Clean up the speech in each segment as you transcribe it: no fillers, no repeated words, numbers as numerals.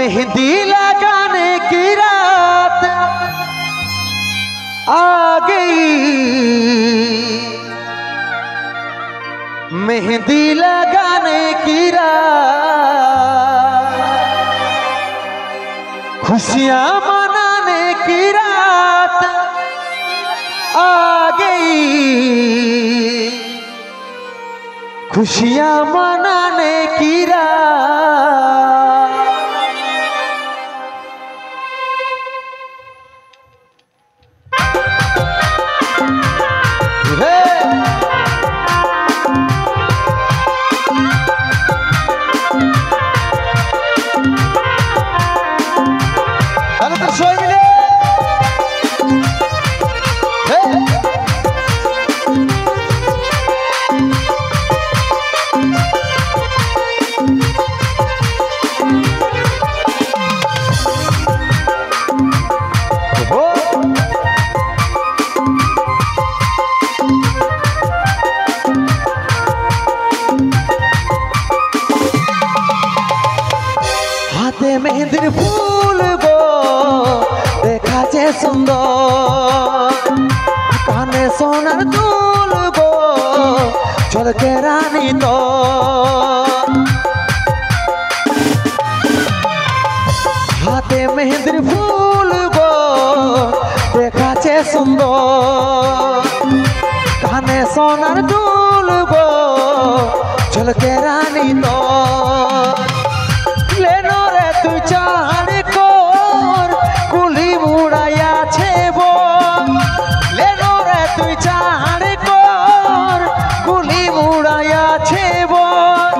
मेहंदी लगाने की रात आ गई, मेहंदी लगाने की रात, खुशियां मनाने की रात आ गई, खुशियां मनाने की रात। मेहंदिर फूल गो देखा जे सुंदर, काने सोनार दुल गो झलके रानी तो, हाथे मेहंदिर फूल गो देखा जे सुंदर, काने सोनार दुल गो झलके रानी तो। তুই চাঁড় কর কুলি মুড়াইয়াছে বন, লেনো রে তুই চাঁড় কর কুলি মুড়াইয়াছে বন,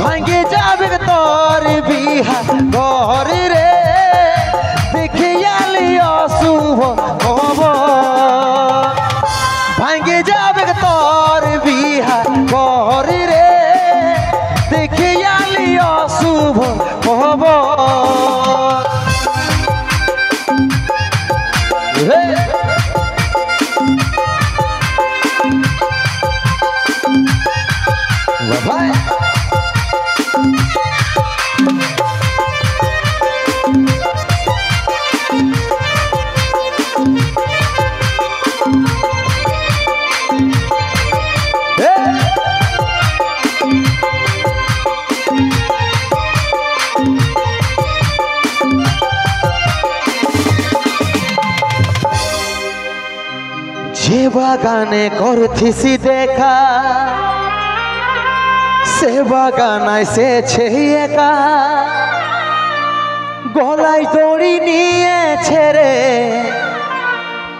ভাঙ্গে যাবে তোর বিহা ঘর রে দেখিয়ালি অশুভ খবর, ভাঙ্গে যাবে তোর বিহা ঘর রে দেখিয়ালি অশুভ খবর। যে বাগানে করছিস দেখা সে বাগানায় সেছে একা, গলায় দড়ি নিয়েছে রে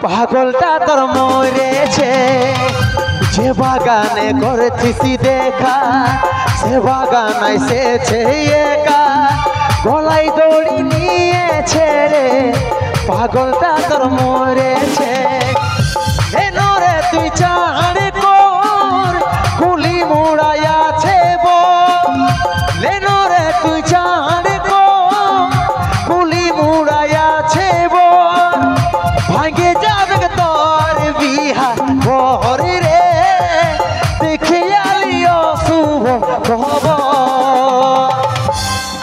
পাগলটা তোর মরেছে। যে বাগানে করছিস দেখা সে বাগানায় সেছে একা, গলায় দড়ি নিয়েছে রে পাগলটা তোর মরেছে। রে তুই চাঁড় কর কুলি মুড়াইয়াছে বন, লেনো রে তুই চাঁড় কর কুলি মুড়াইয়াছে বন, ভাঙ্গে যাবে তোর বিহা ঘর রে দেখিয়ালি অশুভ খবর,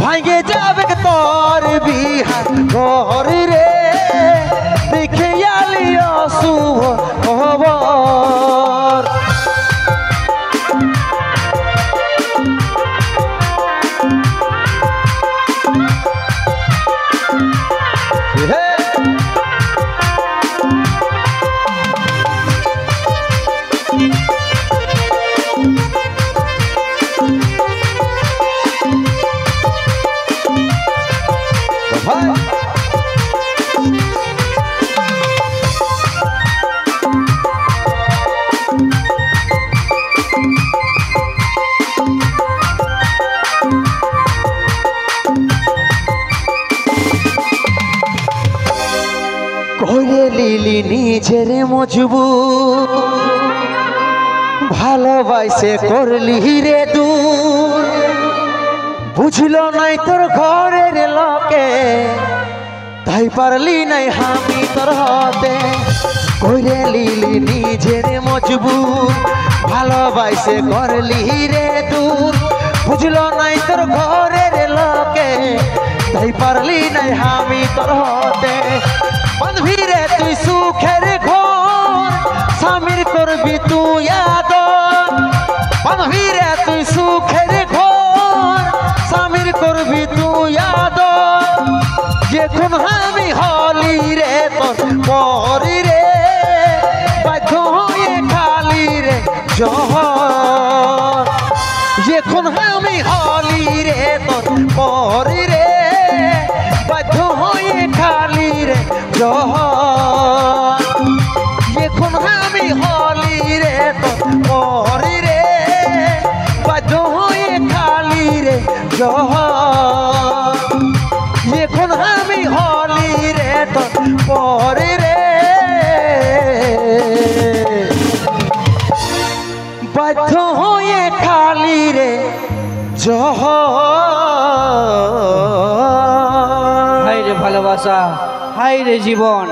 ভাঙ্গে যাবে তোর বিহা ঘর রে দেখিয়ালি অশুভ খবর। করে লিলি নিজের মজবুত, ভালোবাসে করলি রে দূর, বুঝলো নাই তোর ঘরের লোকে তাই পারলি নাই আমি তোর হতে। করে লিলি নিজের মজবুত, ভালোবাসে করলি রে দূর, বুঝলো নাই তোর ঘরের লোকে তাই পারলি নাই আমি তোর হতে বাঁধবি রে তুই সুখের ঘর স্বামীর করবি তুই আদর বাঁধবি রে তুই সুখের ঘর স্বামীর করবি তুই আদর যখন আমি হলি রে তোর পরি রে বাধ্য হয়ে খালি রে জহর যখন আমি হলি রে তোর পরি রে বাধ্য হয়ে খালি রে জহর যখন আমি হলি রে তোর পরি রে বাধ্য হয়ে খালি রে জহর যখন আমি হলি রে তোর পরি রে বাধ্য হয়ে খালি রে জহর। হায় রে ভালোবাসা, হায় রে জীবন।